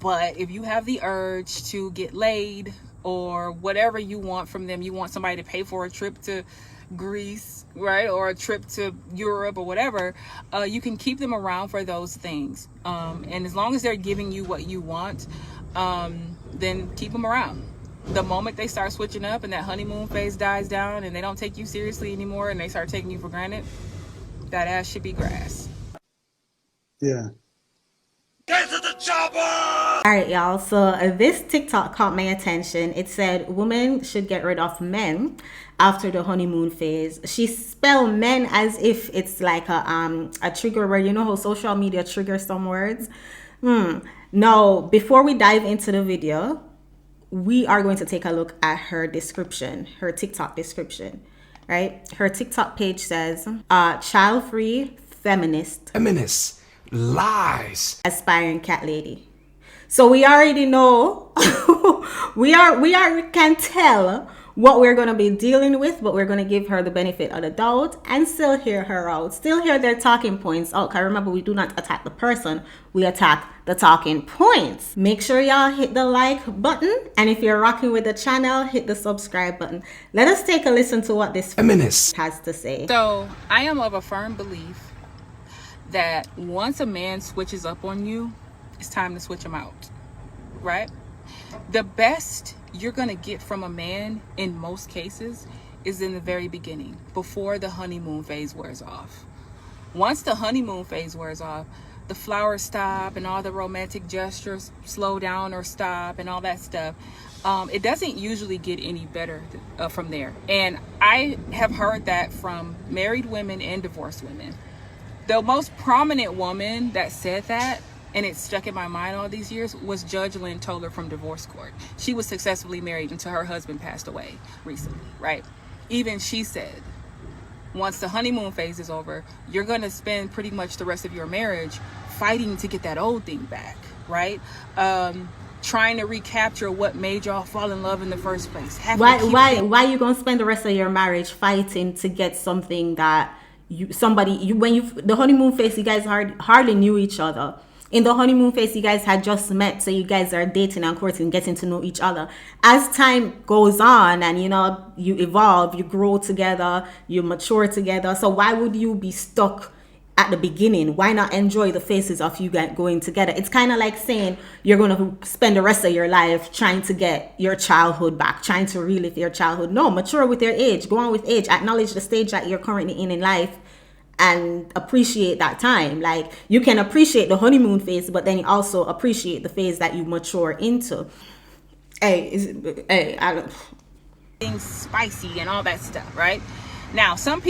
But if you have the urge to get laid or whatever you want from them, you want somebody to pay for a trip to Greece, right, or a trip to Europe or whatever, you can keep them around for those things. And as long as they're giving you what you want, then keep them around. The moment they start switching up and that honeymoon phase dies down and they don't take you seriously anymore and they start taking you for granted, that ass should be grass. Yeah. Get to the chopper! All right, y'all. So this TikTok caught my attention. It said women should get rid of men after the honeymoon phase. She spelled men as if it's like a trigger word. You know how social media triggers some words? Now, before we dive into the video, we are going to take a look at her description, her TikTok description, right? Her TikTok page says, child-free feminist. Feminists. Lies. Aspiring cat lady. So we already know, we can tell what we're going to be dealing with, but we're going to give her the benefit of the doubt and still hear her out, still hear their talking points out. Because remember, we do not attack the person, we attack the talking points. Make sure y'all hit the like button, and if you're rocking with the channel, hit the subscribe button. Let us take a listen to what this feminist has to say. So I am of a firm belief that once a man switches up on you, it's time to switch him out, right? The best you're gonna get from a man in most cases is in the very beginning, before the honeymoon phase wears off. Once the honeymoon phase wears off, the flowers stop and all the romantic gestures slow down or stop and all that stuff. It doesn't usually get any better from there. And I have heard that from married women and divorced women. The most prominent woman that said that, and it stuck in my mind all these years, was Judge Lynn Toller from Divorce Court. She was successfully married until her husband passed away recently, right? Even she said, once the honeymoon phase is over, you're going to spend pretty much the rest of your marriage fighting to get that old thing back, right? Trying to recapture what made y'all fall in love in the first place. Why you going to spend the rest of your marriage fighting to get something that the honeymoon phase, you guys hardly knew each other. In the honeymoon phase, you guys had just met, so you guys are dating and courting, getting to know each other. As time goes on and, you evolve, you grow together, you mature together. So why would you be stuck at the beginning? Why not enjoy the phases of you going together? It's kind of like saying you're going to spend the rest of your life trying to get your childhood back, trying to relive your childhood. No, mature with your age, go on with age, acknowledge the stage that you're currently in life, and appreciate that time. Like, you can appreciate the honeymoon phase, but then you also appreciate the phase that you mature into. I don't. Things spicy and all that stuff, right? Now, some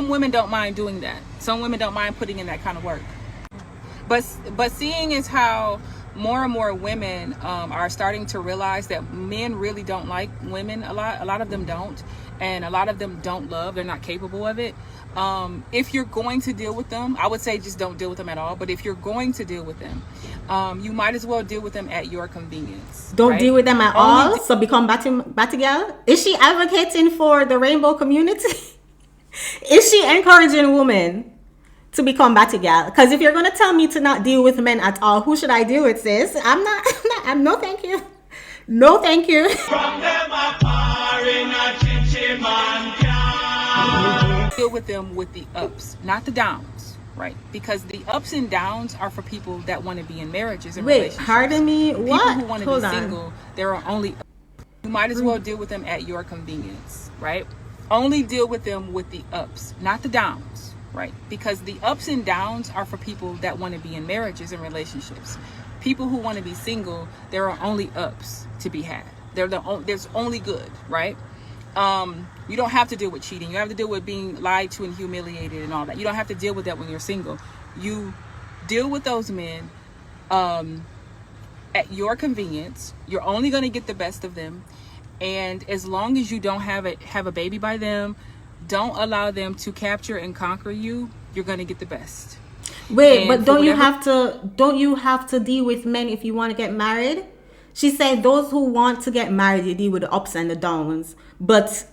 women don't mind doing that. Some women don't mind putting in that kind of work. But seeing as how more and more women are starting to realize that men really don't like women a lot of them don't, and a lot of them don't love, they're not capable of it. If you're going to deal with them, I would say just don't deal with them at all. But if you're going to deal with them, you might as well deal with them at your convenience. Don't deal with them at all. So become batty girl. Is she advocating for the rainbow community? Is she encouraging women to become batty girl? Because if you're going to tell me to not deal with men at all, who should I deal with, sis? I'm no thank you. No thank you. From them deal with them with the ups, not the downs, right? Because the ups and downs are for people that want to be in marriages and relationships. Wait, pardon me? What? People who want to be single, there are only... You might as well deal with them at your convenience, right? Only deal with them with the ups, not the downs, right? Because the ups and downs are for people that want to be in marriages and relationships. People who want to be single, there are only ups to be had. There's only good, right? You don't have to deal with cheating. You have to deal with being lied to and humiliated and all that. You don't have to deal with that when you're single. You deal with those men at your convenience. You're only going to get the best of them. And as long as you don't have a baby by them, don't allow them to capture and conquer you, you're going to get the best. Wait, and but don't you have to deal with men if you want to get married? She said those who want to get married, you deal with the ups and the downs. But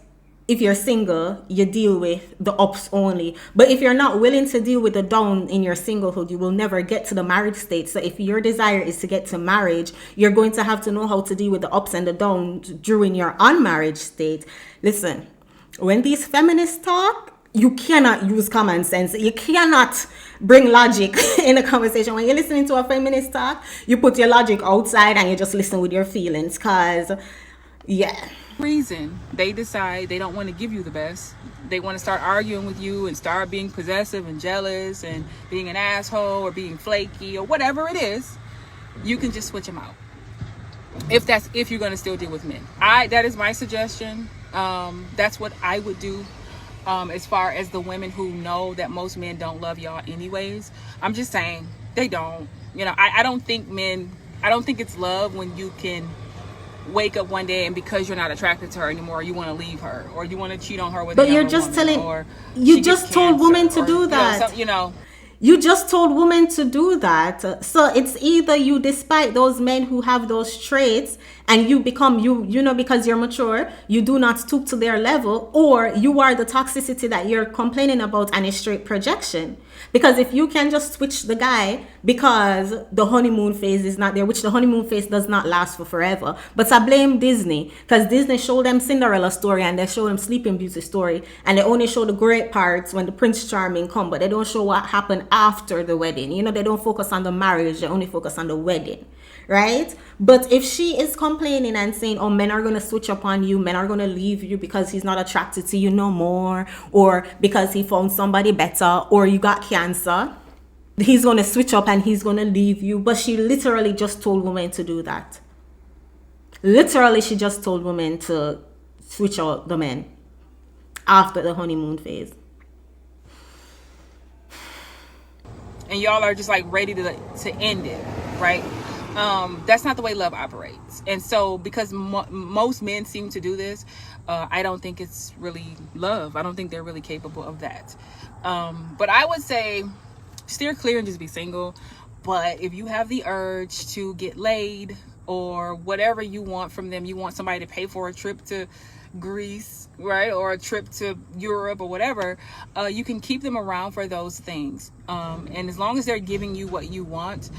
if you're single, you deal with the ups only. But if you're not willing to deal with the down in your singlehood, you will never get to the marriage state. So if your desire is to get to marriage, you're going to have to know how to deal with the ups and the downs during your unmarried state. Listen, when these feminists talk, you cannot use common sense. You cannot bring logic in a conversation. When you're listening to a feminist talk, you put your logic outside and you just listen with your feelings. Cause, yeah. Reason they decide they don't want to give you the best, they want to start arguing with you and start being possessive and jealous and being an asshole or being flaky or whatever it is, you can just switch them out. If you're going to still deal with men, that is my suggestion. That's what I would do. As far as the women who know that most men don't love y'all anyways, I'm just saying they don't. You know, I don't think it's love when you can wake up one day and because you're not attracted to her anymore, you want to leave her or you want to cheat on her with. But you're just telling. You just told women to do that. You just told women to do that. So it's either you despite those men who have those traits and you become you know, because you're mature, you do not stoop to their level, or you are the toxicity that you're complaining about and a straight projection. Because if you can just switch the guy because the honeymoon phase is not there, which the honeymoon phase does not last for forever. But I blame Disney because Disney showed them Cinderella story and they show them Sleeping Beauty story, and they only show the great parts when the Prince Charming come, but they don't show what happened after the wedding. You know, they don't focus on the marriage, they only focus on the wedding, right? But if she is complaining and saying, oh, men are going to switch up on you, men are going to leave you because he's not attracted to you no more, or because he found somebody better, or you got cancer, he's going to switch up and he's going to leave you. But she literally just told women to do that. Literally, she just told women to switch out the men after the honeymoon phase. And y'all are just like ready to end it, right? That's not the way love operates. And so because most men seem to do this, I don't think it's really love. I don't think they're really capable of that. But I would say steer clear and just be single. But if you have the urge to get laid or whatever you want from them, you want somebody to pay for a trip to Greece, right, or a trip to Europe or whatever, you can keep them around for those things. And as long as they're giving you what you want,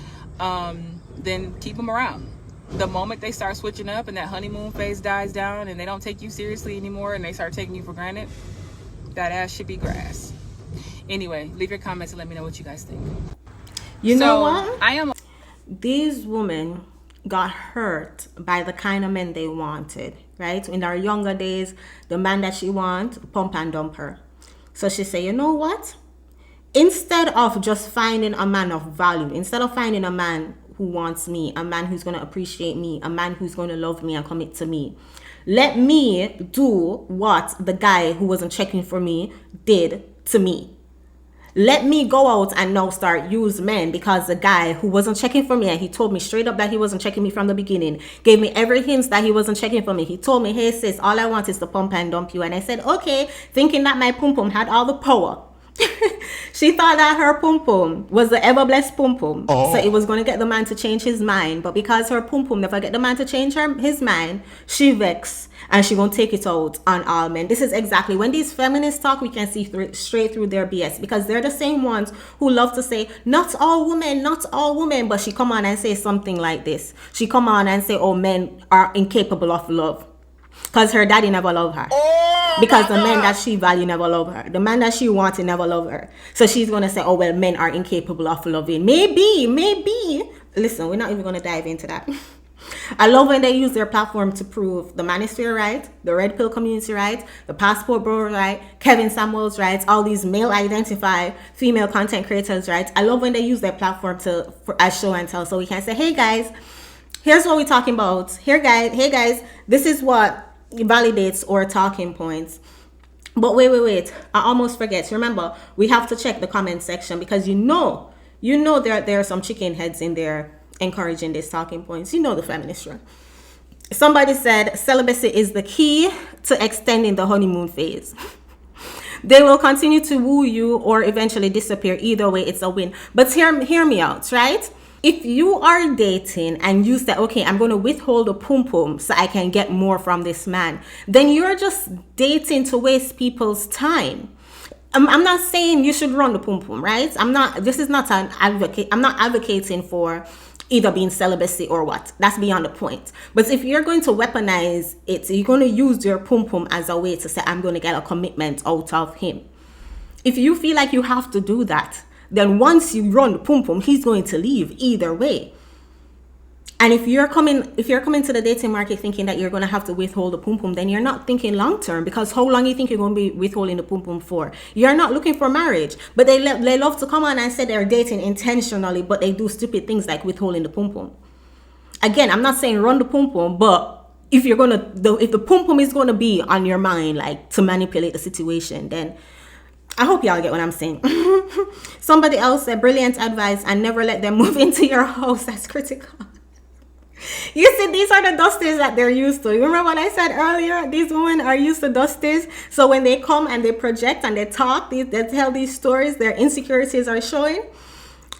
then keep them around. The moment they start switching up and that honeymoon phase dies down and they don't take you seriously anymore and they start taking you for granted, that ass should be grass. Anyway, leave your comments and let me know what you guys think. You know what? These women got hurt by the kind of men they wanted, right? In our younger days, the man that she wants, pump and dump her. So she said, you know what? Instead of just finding a man of value, instead of finding a man who wants me, a man who's going to appreciate me, a man who's going to love me and commit to me, let me do what the guy who wasn't checking for me did to me. Let me go out and now start use men because the guy who wasn't checking for me, and he told me straight up that he wasn't checking me from the beginning, gave me every hint that he wasn't checking for me. He told me, hey sis, all I want is to pump and dump you. And I said, okay, thinking that my pum pum had all the power. She thought that her pum pum was the ever blessed pum pum, so it was going to get the man to change his mind. But because her pum pum never get the man to change his mind, she vexed and she gonna take it out on all men. This is exactly when these feminists talk, we can see straight through their BS, because they're the same ones who love to say not all women, but she come on and say something like this. She come on and say, oh, men are incapable of love because her daddy never loved her. Because the man that she value never love her. The man that she wanted never love her. So she's going to say, oh, well, men are incapable of loving. Maybe. Listen, we're not even going to dive into that. I love when they use their platform to prove the manosphere right, the red pill community right, the passport bro right, Kevin Samuels right, all these male identified female content creators right. I love when they use their platform as show and tell. So we can say, hey guys, here's what we're talking about. Hey guys, this is what validates our talking points. But wait, I almost forget. Remember, we have to check the comment section, because you know there are some chicken heads in there encouraging these talking points. You know the feminists, right? Somebody said celibacy is the key to extending the honeymoon phase. They will continue to woo you or eventually disappear. Either way, it's a win. But hear me out, right? If you are dating and you say, okay, I'm going to withhold the pum pum so I can get more from this man, then you're just dating to waste people's time. I'm not saying you should run the pum pum, right? This is not an advocate. I'm not advocating for either being celibacy or what. That's beyond the point. But if you're going to weaponize it, you're going to use your pum pum as a way to say, I'm going to get a commitment out of him. If you feel like you have to do that, then once you run the pum pum, he's going to leave either way. And if you're coming to the dating market thinking that you're going to have to withhold the pum pum, then you're not thinking long term, because how long you think you're going to be withholding the pum pum for? You're not looking for marriage, but they love to come on and say they're dating intentionally, but they do stupid things like withholding the pum pum. Again, I'm not saying run the pum pum, but if the pum pum is going to be on your mind, like to manipulate the situation, then I hope y'all get what I'm saying. Somebody else said, brilliant advice, and never let them move into your house. That's critical. You see, these are the dusters that they're used to. You remember what I said earlier? These women are used to dusters. So when they come and they project and they talk, they tell these stories, their insecurities are showing.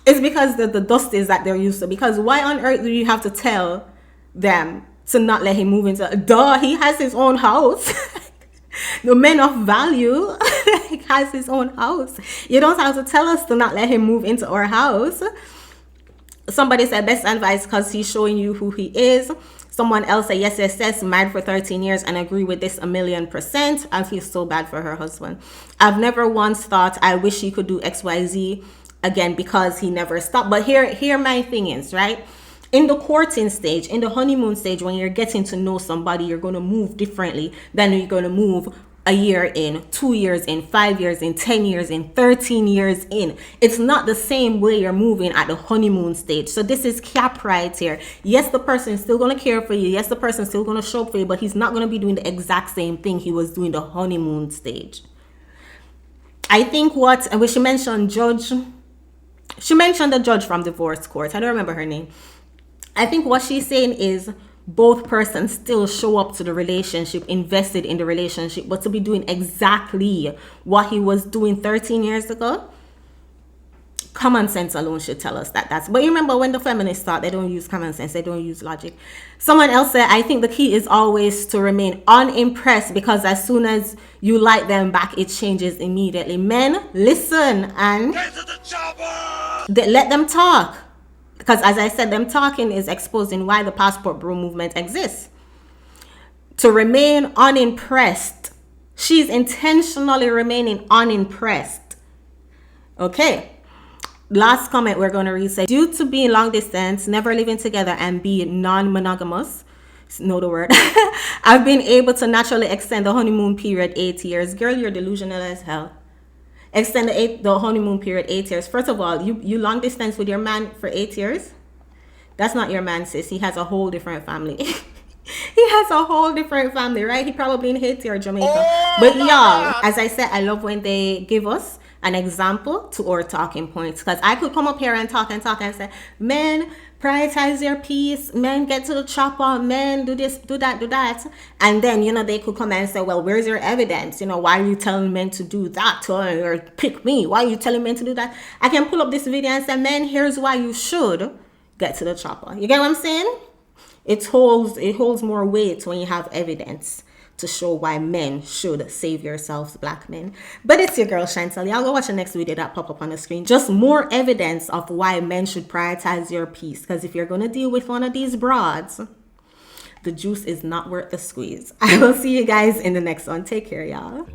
It's because the dusters that they're used to. Because why on earth do you have to tell them to not let him move into? Duh, he has his own house. The men of value has his own house. You don't have to tell us to not let him move into our house. Somebody said best advice because he's showing you who he is. Someone else said yes, married for 13 years and agree with this 1,000,000%. I feel so bad for her husband. I've never once thought I wish he could do XYZ again because he never stopped. But here my thing is, right? In the courting stage, in the honeymoon stage, when you're getting to know somebody, you're going to move differently than you're going to move a year in, 2 years in, 5 years in, 10 years in, 13 years in. It's not the same way you're moving at the honeymoon stage. So this is cap right here. Yes, the person is still going to care for you. Yes, the person is still going to show up for you, but he's not going to be doing the exact same thing he was doing the honeymoon stage. I think she mentioned the judge from divorce court. I don't remember her name. I think what she's saying is both persons still show up to the relationship, invested in the relationship, but to be doing exactly what he was doing 13 years ago, common sense alone should tell us that. But you remember when the feminists thought they don't use common sense, they don't use logic. Someone else said, I think the key is always to remain unimpressed, because as soon as you like them back, it changes immediately. Men, listen and let them talk. Because as I said, them talking is exposing why the passport bro movement exists. To remain unimpressed. She's intentionally remaining unimpressed. Okay. Last comment we're going to read says, due to being long distance, never living together, and being non-monogamous, know the word, I've been able to naturally extend the honeymoon period 8 years. Girl, you're delusional as hell. Extend the honeymoon period 8 years. First of all, you long distance with your man for 8 years? That's not your man, sis. He has a whole different family. He has a whole different family, right? He probably in Haiti or Jamaica. But y'all, as I said, I love when they give us an example to our talking points. Because I could come up here and talk and say, men, prioritize your peace, men, get to the chopper, men, do this, do that. And then, they could come and say, well, where's your evidence? Why are you telling men to do that? Or pick me. Why are you telling men to do that? I can pull up this video and say, men, here's why you should get to the chopper. You get what I'm saying? It holds more weight when you have evidence to show why men should save yourselves, black men. But it's your girl Chantel. Y'all go watch the next video that pop up on the screen. Just more evidence of why men should prioritize your peace. Because if you're going to deal with one of these broads, the juice is not worth the squeeze. I will see you guys in the next one. Take care, y'all.